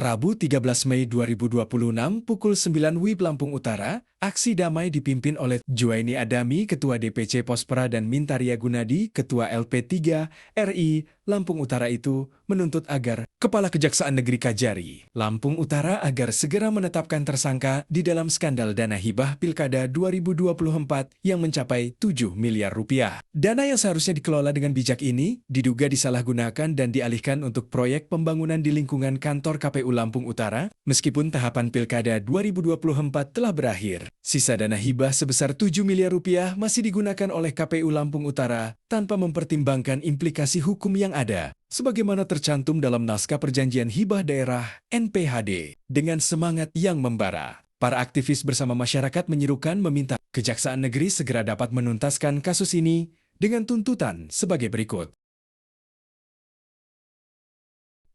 Rabu 13 Mei 2026 pukul 9 WIB Lampung Utara, aksi damai dipimpin oleh Juwaini Adami, Ketua DPC Pospera dan Mintaria Gunadi, Ketua LP3 RI Lampung Utara itu menuntut agar Kepala Kejaksaan Negeri Kajari, Lampung Utara agar segera menetapkan tersangka di dalam skandal dana hibah Pilkada 2024 yang mencapai 7 miliar rupiah. Dana yang seharusnya dikelola dengan bijak ini diduga disalahgunakan dan dialihkan untuk proyek pembangunan di lingkungan kantor KPU Lampung Utara, meskipun tahapan Pilkada 2024 telah berakhir. Sisa dana hibah sebesar 7 miliar rupiah masih digunakan oleh KPU Lampung Utara tanpa mempertimbangkan implikasi hukum yang ada, sebagaimana tercantum dalam Naskah Perjanjian Hibah Daerah (NPHD). Dengan semangat yang membara, para aktivis bersama masyarakat menyerukan meminta Kejaksaan Negeri segera dapat menuntaskan kasus ini dengan tuntutan sebagai berikut.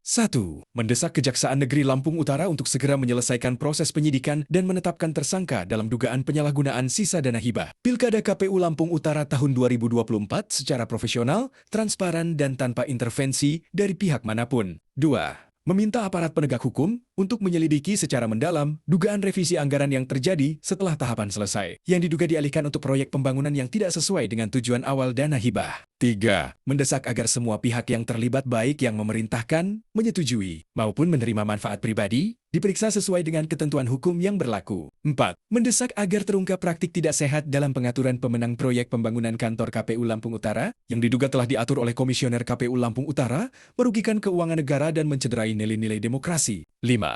1. Mendesak Kejaksaan Negeri Lampung Utara untuk segera menyelesaikan proses penyidikan dan menetapkan tersangka dalam dugaan penyalahgunaan sisa dana hibah Pilkada KPU Lampung Utara tahun 2024 secara profesional, transparan, dan tanpa intervensi dari pihak manapun. 2. Meminta aparat penegak hukum untuk menyelidiki secara mendalam dugaan revisi anggaran yang terjadi setelah tahapan selesai, yang diduga dialihkan untuk proyek pembangunan yang tidak sesuai dengan tujuan awal dana hibah. 3. Mendesak agar semua pihak yang terlibat baik yang memerintahkan, menyetujui, maupun menerima manfaat pribadi, diperiksa sesuai dengan ketentuan hukum yang berlaku. 4. Mendesak agar terungkap praktik tidak sehat dalam pengaturan pemenang proyek pembangunan kantor KPU Lampung Utara, yang diduga telah diatur oleh Komisioner KPU Lampung Utara, merugikan keuangan negara dan mencederai nilai-nilai demokrasi. 5.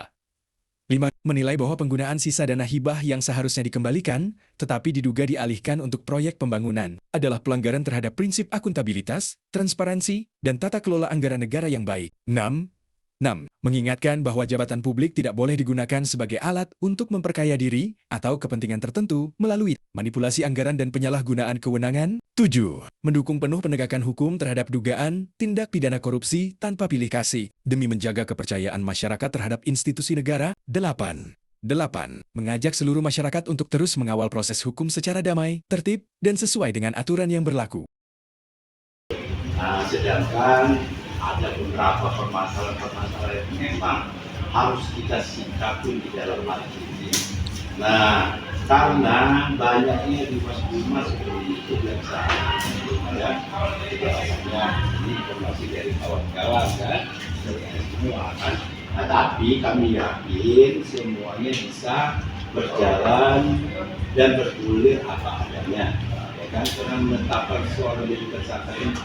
Menilai bahwa penggunaan sisa dana hibah yang seharusnya dikembalikan, tetapi diduga dialihkan untuk proyek pembangunan, adalah pelanggaran terhadap prinsip akuntabilitas, transparansi, dan tata kelola anggaran negara yang baik. 6. Mengingatkan bahwa jabatan publik tidak boleh digunakan sebagai alat untuk memperkaya diri atau kepentingan tertentu melalui manipulasi anggaran dan penyalahgunaan kewenangan. 7. Mendukung penuh penegakan hukum terhadap dugaan tindak pidana korupsi tanpa pilih kasih demi menjaga kepercayaan masyarakat terhadap institusi negara. 8. Mengajak seluruh masyarakat untuk terus mengawal proses hukum secara damai, tertib, dan sesuai dengan aturan yang berlaku. Sedangkan ada beberapa permasalahan yang memang harus kita sikapi di dalam hal ini. Nah, karena banyaknya dimas-dimas seperti itu biasa ya, biasanya ini informasi dari kawan-kawan kan, dari semua kan. Nah, tapi kami yakin semuanya bisa berjalan dan bergulir apa adanya, ya kan? Karena menetapkan seorang jadi tersangka ini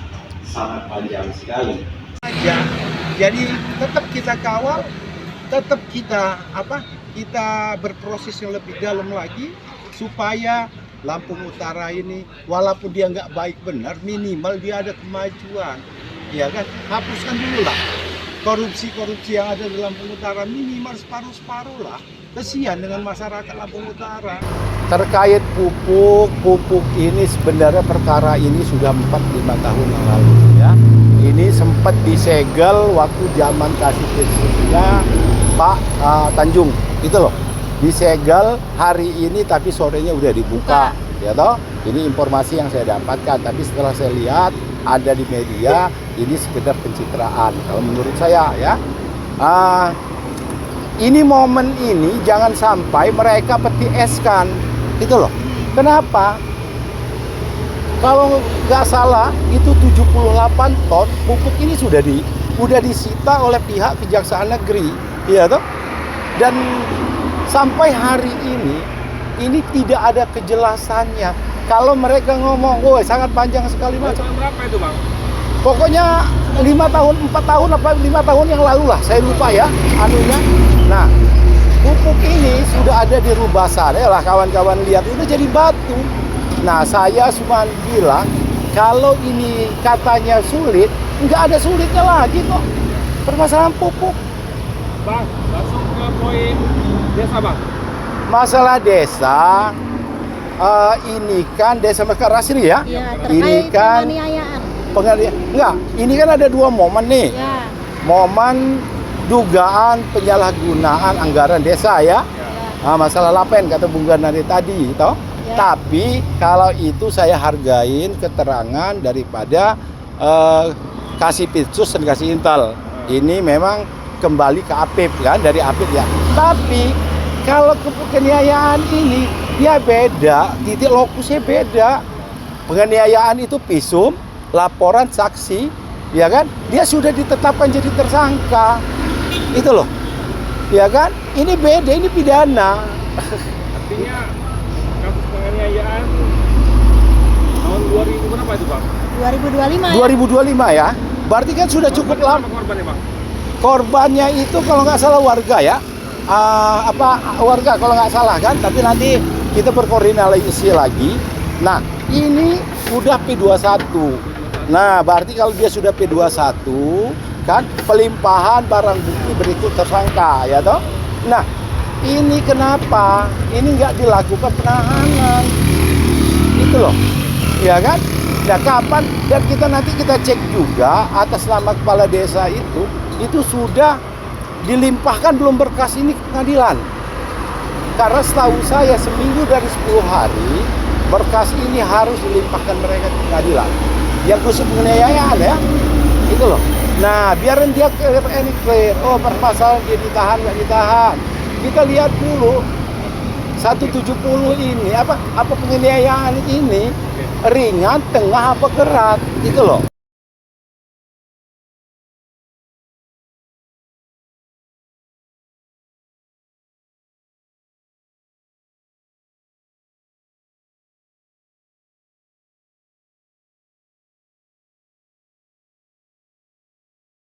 sangat panjang sekali. Ya, jadi tetap kita kawal, tetap kita kita berproses yang lebih dalam lagi supaya Lampung Utara ini walaupun dia nggak baik benar, minimal dia ada kemajuan, ya kan? Hapuskan dulu lah korupsi yang ada di Lampung Utara, minimal separuh lah. Kesian dengan masyarakat Lampung Utara. Terkait pupuk ini sebenarnya perkara ini sudah 4-5 tahun yang lalu ya. Ini sempat disegel waktu zaman Kasipitsusnya Pak Tanjung, itu loh. Disegel hari ini tapi sorenya udah dibuka, ya toh. Ini informasi yang saya dapatkan, tapi setelah saya lihat ada di media, ini sekedar pencitraan kalau menurut saya ya. Ini momen ini jangan sampai mereka peti eskan, itu loh. Kenapa? Kalau nggak salah itu 78 ton pupuk ini sudah disita oleh pihak Kejaksaan Negeri, ya toh. Dan sampai hari ini tidak ada kejelasannya. Kalau mereka ngomong, woi sangat panjang sekali macam. Berapa itu bang? Pokoknya 4 tahun apa 5 tahun yang lalu lah, saya lupa ya anunya. Nah, pupuk ini sudah ada di Rubasan, ya lah kawan-kawan lihat udah jadi batu. Nah, saya cuma bilang kalau ini katanya sulit, nggak ada sulitnya lagi kok. Permasalahan pupuk. Bang, langsung ke poin desa bang. Masalah desa, ini kan desa Mekarasri ya. Ya, Ini kan penganiayaan. Enggak, ini kan ada 2 momen nih. Ya. Momen dugaan penyalahgunaan anggaran desa ya. Masalah lapen kata Bung Ganari tadi, toh. Ya. Tapi kalau itu saya hargain keterangan daripada Kasipitsus dan Kasintal. Ini memang kembali ke Apip kan, dari Apip ya. Tapi kalau penganiayaan ini dia beda, titik lokusnya beda. Penganiayaan itu visum, laporan saksi, ya kan? Dia sudah ditetapkan jadi tersangka. Itu loh. Ya kan? Ini beda, ini pidana. Artinya kasus penganiayaan tahun 2000 berapa itu Bang? 2025 ya? 2025 ya. Berarti kan sudah cukup lama. Korbannya Bang? Korbannya itu kalau nggak salah warga ya. Warga kalau nggak salah kan. Tapi nanti kita berkoordinasi lagi. Nah, ini udah P21. Nah, berarti kalau dia sudah P21 kan pelimpahan barang bukti berikut tersangka ya toh. Nah, ini kenapa ini nggak dilakukan penahanan itu loh ya kan. Nah, kapan, dan nanti kita cek juga atas nama kepala desa itu sudah dilimpahkan belum berkas ini ke pengadilan. Karena setahu saya seminggu dari 10 hari berkas ini harus dilimpahkan mereka ke pengadilan. Yang khusus penganiayaan ya, itu loh. Nah, biarin dia clear. Oh, permasalahan dia ditahan nggak ditahan. Kita lihat dulu 170 ini apa penganiayaan ini ringan, tengah apa berat, itu loh.